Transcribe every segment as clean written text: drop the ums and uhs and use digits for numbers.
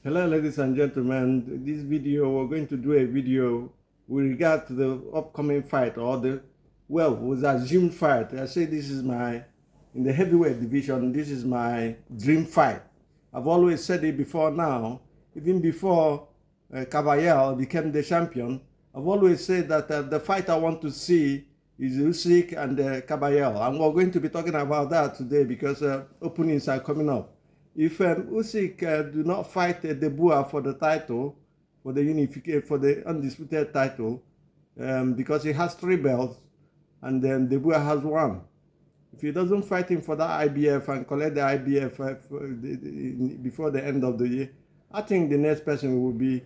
Hello, ladies and gentlemen. This video, we're going to do a video with regard to the upcoming fight or was assumed fight. I say this is in the heavyweight division, this is my dream fight. I've always said it before now, even before Kabayel became the champion. I've always said that the fight I want to see is Usyk and Kabayel. And we're going to be talking about that today because openings are coming up. If Usyk do not fight Debua for the title, for the undisputed title, because he has 3 belts, and then Debua has 1. If he doesn't fight him for that IBF and collect the IBF before the end of the year, I think the next person will be,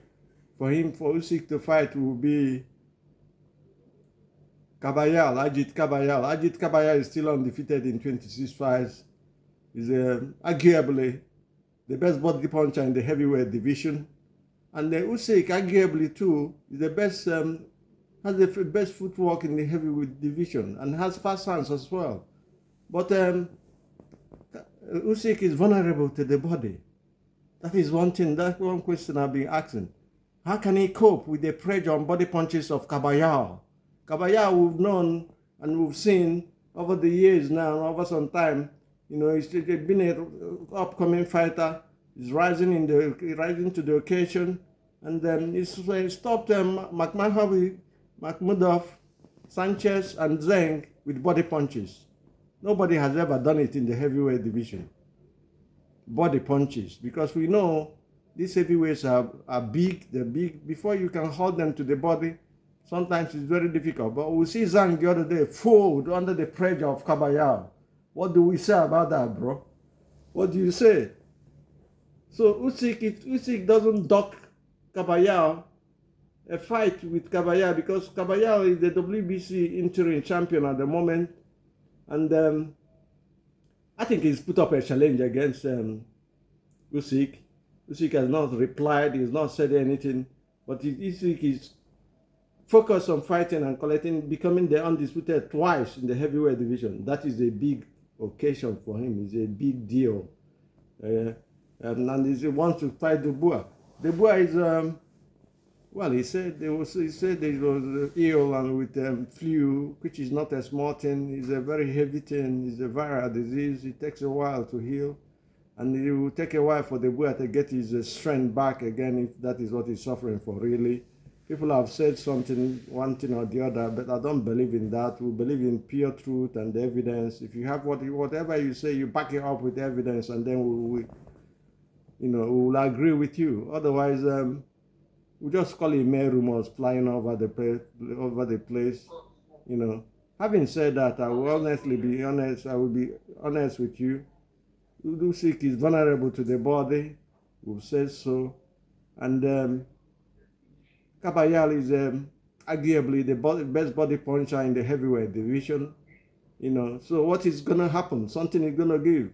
for Usyk to fight will be Kabayel, Agit Kabayel. Agit Kabayel is still undefeated in 26 fights. Is arguably the best body puncher in the heavyweight division, and Usyk arguably too is the best, has the best footwork in the heavyweight division and has fast hands as well. But Usyk is vulnerable to the body. That is one thing. That's one question I've been asking. How can he cope with the pressure on body punches of Kabayel? Kabayel, we've known and we've seen over the years now, over some time. You know, he's been an upcoming fighter. He's rising to the occasion, and then he stopped Makhmudov, Sanchez, and Zhang with body punches. Nobody has ever done it in the heavyweight division. Body punches, because we know these heavyweights are big. They're big. Before you can hold them to the body, sometimes it's very difficult. But we see Zhang the other day fold under the pressure of Kabayel. What do we say about that, bro? What do you say? So Usyk, if Usyk doesn't duck Kabayel, a fight with Kabayel, because Kabayel is the WBC interim champion at the moment, and I think he's put up a challenge against Usyk. Usyk has not replied, he's not said anything, but Usyk is focused on fighting and becoming the undisputed twice in the heavyweight division. That is a big occasion for him. It's a big deal, and he wants to fight Debua. Debua is he said he was ill and with flu, which is not a small thing. It's a very heavy thing. It's a viral disease. It takes a while to heal, and it will take a while for Debua to get his strength back again, if that is what he's suffering for really. People have said something, one thing or the other, but I don't believe in that. We believe in pure truth and evidence. If you have whatever you say, you back it up with evidence, and then we will agree with you. Otherwise, we just call it mere rumors flying over the place. You know. Having said that, I will honestly be honest. I will be honest with you. Usyk is vulnerable to the body. We've said so, and Kabayel is arguably the best body puncher in the heavyweight division. You know, so what is going to happen? Something is going to give.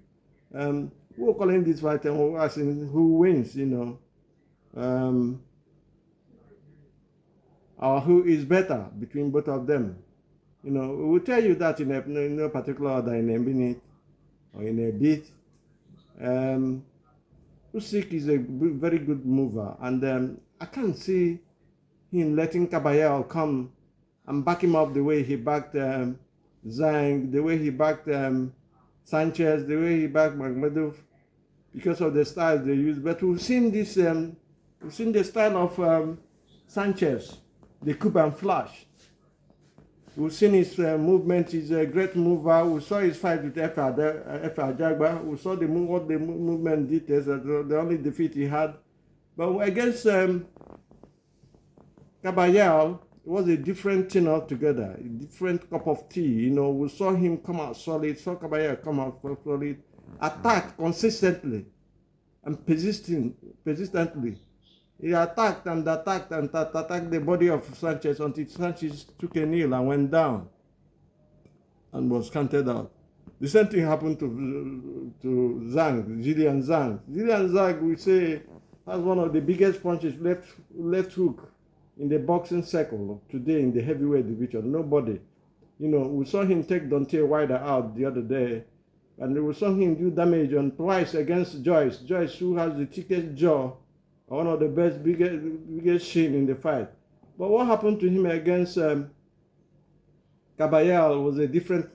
We're calling this fight and we're asking who wins, or who is better between both of them. You know, we will tell you that in no particular order, in a minute or in a bit. Usyk is a very good mover, and I can't see him letting Kabayel come and back him up the way he backed Zhang, the way he backed Sanchez, the way he backed Makhmudov, because of the styles they use. But we've seen the style of Sanchez, the coup and flash. We've seen his movement. He's a great mover. We saw his fight with Efe Ajagba. We saw what the movement did. The only defeat he had. But against Kabayel, it was a different thing altogether, a different cup of tea. You know, we saw him come out solid, saw Kabayel come out solid, attacked consistently and persistently. He attacked the body of Sanchez until Sanchez took a kneel and went down and was counted out. The same thing happened to Zhang, Zhilian Zhang. Zhilian Zhang, we say, has one of the biggest punches, left hook, in the boxing circle today in the heavyweight division. Nobody. You know, we saw him take Deontay Wilder out the other day, and we saw him do damage on twice against Joyce. Joyce, who has the thickest jaw one of the biggest shin in the fight. But what happened to him against Kabayel was a different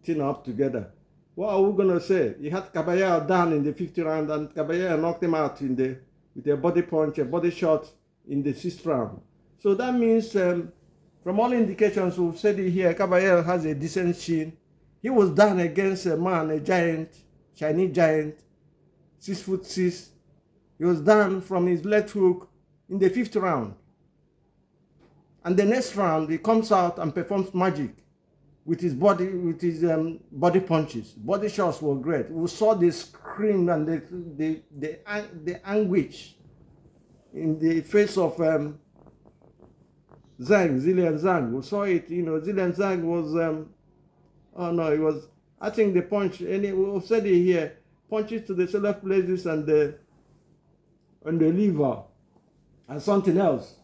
thing altogether. What are we gonna say? He had Kabayel down in the 50th round, and Kabayel knocked him out with a body punch, a body shot in the 6th round. So that means, from all indications, we've said it here, Kabayel has a decent chin. He was down against a man, a giant, Chinese giant, 6'6". He was down from his left hook in the 5th round. And the next round, he comes out and performs magic with his body punches. Body shots were great. We saw the scream and the anguish in the face of Zillian Zhang. We saw it, Zillian Zhang was, it was, I think the punch, and we've said it here, punches to the solar plexus and the liver and something else.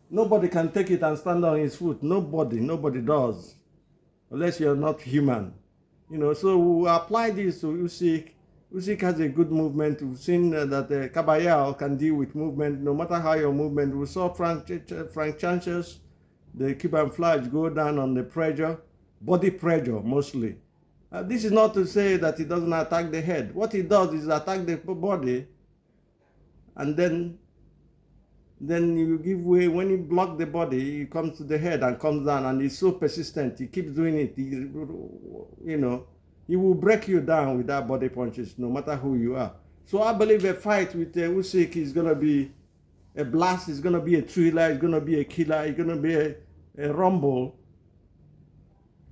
Nobody can take it and stand on his foot. Nobody does. Unless you're not human. So we apply this to Usyk. Usyk has a good movement. We've seen that Kabayel can deal with movement, no matter how your movement. We saw Frank Sanchez, the Cuban flash, go down on the pressure, body pressure mostly. This is not to say that he doesn't attack the head. What he does is attack the body, and then you give way. When you block the body, he comes to the head and comes down, and he's so persistent. He keeps doing it. He will break you down with that body punches, no matter who you are. So I believe a fight with Usyk is going to be a blast. It's going to be a thriller. It's going to be a killer. It's going to be a rumble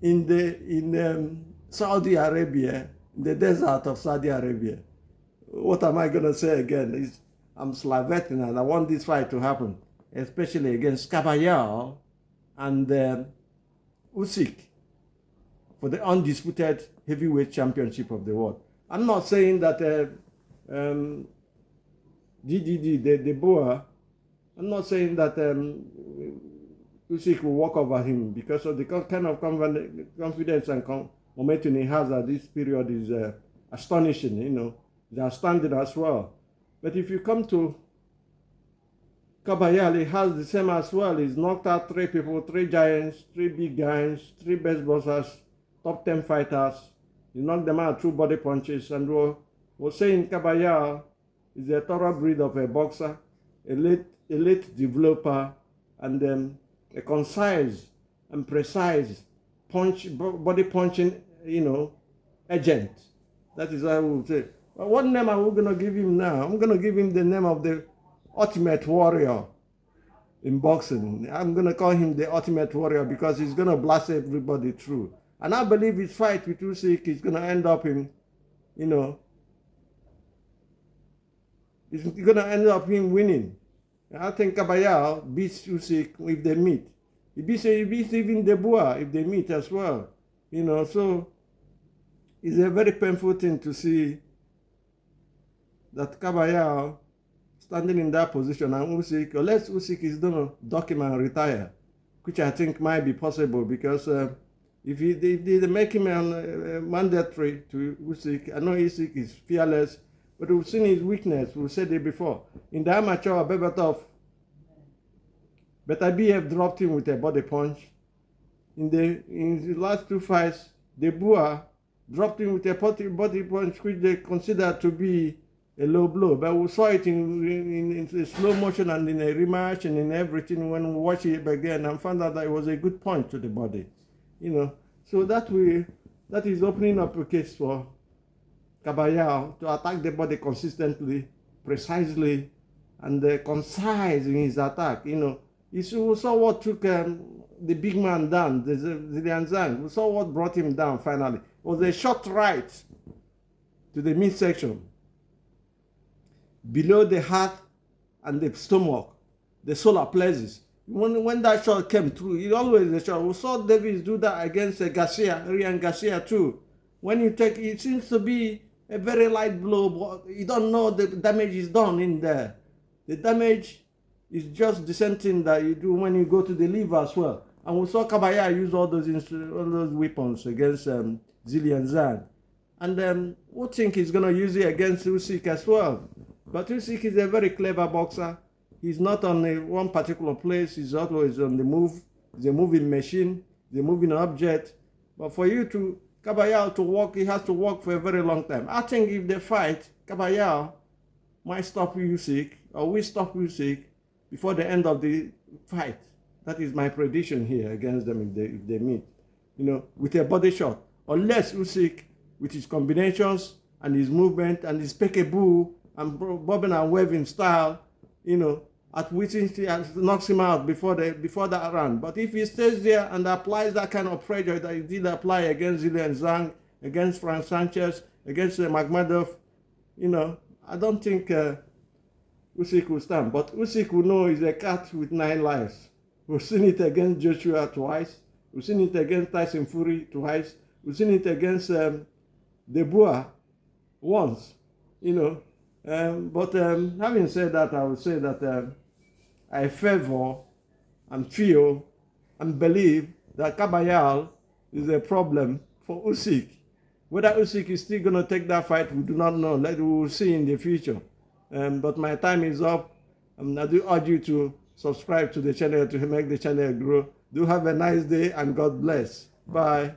in Saudi Arabia, in the desert of Saudi Arabia. What am I going to say again? I'm salivating, and I want this fight to happen, especially against Kabayel and Usyk for the undisputed heavyweight championship of the world. I'm not saying that the Boa, I'm not saying that Usyk will walk over him, because of the kind of confidence and momentum he has at this period is astonishing, It's outstanding as well. But if you come to Kabayel, he has the same as well. He's knocked out 3 people, 3 giants, 3 big guys, 3 best boxers, top 10 fighters. He knocked them out through body punches. And we're saying Kabayel is a thorough breed of a boxer, elite developer, and a concise and precise body punching, agent. That is what I would say. But what name are we going to give him now? I'm going to give him the name of the ultimate warrior in boxing. I'm going to call him the ultimate warrior because he's going to blast everybody through. And I believe his fight with Usyk is going to end up in, it's going to end up him winning. I think Kabayel beats Usyk if they meet. He beats even Dubois if they meet as well. So it's a very painful thing to see that Kabayel standing in that position, and Usyk, unless Usyk is going to duck him and retire, which I think might be possible, because if they make him mandatory to Usyk, I know Usyk is fearless, but we've seen his weakness. We've said it before. In the amateur, Beterbiev dropped him with a body punch. In the last 2 fights, Dubois dropped him with a body punch, which they consider to be a low blow. But we saw it in slow motion and in a rematch and in everything when we watched it again, and found out that it was a good punch to the body. So that is opening up a case for Kabayel to attack the body consistently, precisely, and concise in his attack. We saw what took the big man down, the Zillian Zhang. We saw what brought him down finally. It was a short right to the midsection, below the heart and the stomach, the solar plexus. When that shot came through, it always a shot. We saw Davis do that against Ryan Garcia too. When you take, it seems to be a very light blow, but you don't know the damage is done in there. The damage is just the same thing that you do when you go to the liver as well. And we saw Kabayel use all those weapons against Zillian Zhang. And we think he's going to use it against Usyk as well. But Usyk is a very clever boxer. He's not on one particular place. He's always on the move. He's a moving machine. He's a moving object. But for you to, Kabayel to walk, he has to walk for a very long time. I think if they fight, Kabayel might stop Usyk, or we stop Usyk before the end of the fight. That is my prediction here against them if they meet. You know, with a body shot. Unless Usyk, with his combinations and his movement and his peekaboo and bobbing and waving style, you know, at which he knocks him out before that round. But if he stays there and applies that kind of pressure that he did apply against Zhilei Zhang, against Frank Sanchez, against Magmadov, you know, I don't think Usyk will stand. But Usyk will know he's a cat with 9 lives. We've seen it against Joshua twice. We've seen it against Tyson Fury twice. We've seen it against Dubois once, you know. But having said that, I would say that I favor and feel and believe that Kabayel is a problem for Usyk. Whether Usyk is still going to take that fight, we do not know. We will see in the future. But my time is up. I do urge you to subscribe to the channel to make the channel grow. Do have a nice day and God bless. Bye.